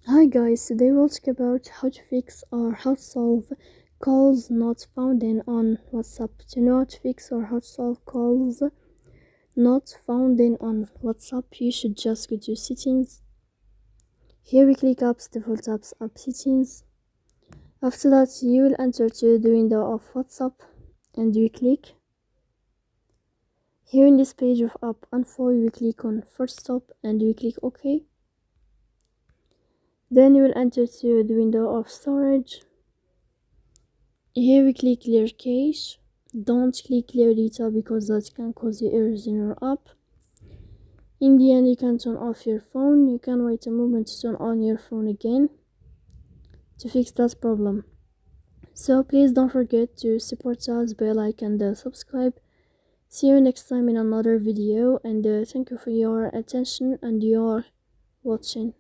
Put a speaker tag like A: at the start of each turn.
A: Hi guys, today we'll talk about how to fix or how to solve calls not found in on WhatsApp. To know how to fix or how to solve calls not found in on WhatsApp, you should just go to settings. Here we click apps, default apps, app settings. After that, you will enter to the window of WhatsApp and you click. Here in this page of app info, you click on first stop and you click OK. Then you will enter to the window of storage. Here we click clear cache. Don't click clear data because that can cause you errors in your app. In the end, you can turn off your phone. You can wait a moment to turn on your phone again to fix that problem. So please don't forget to support us by like and subscribe. See you next time in another video, and thank you for your attention and your watching.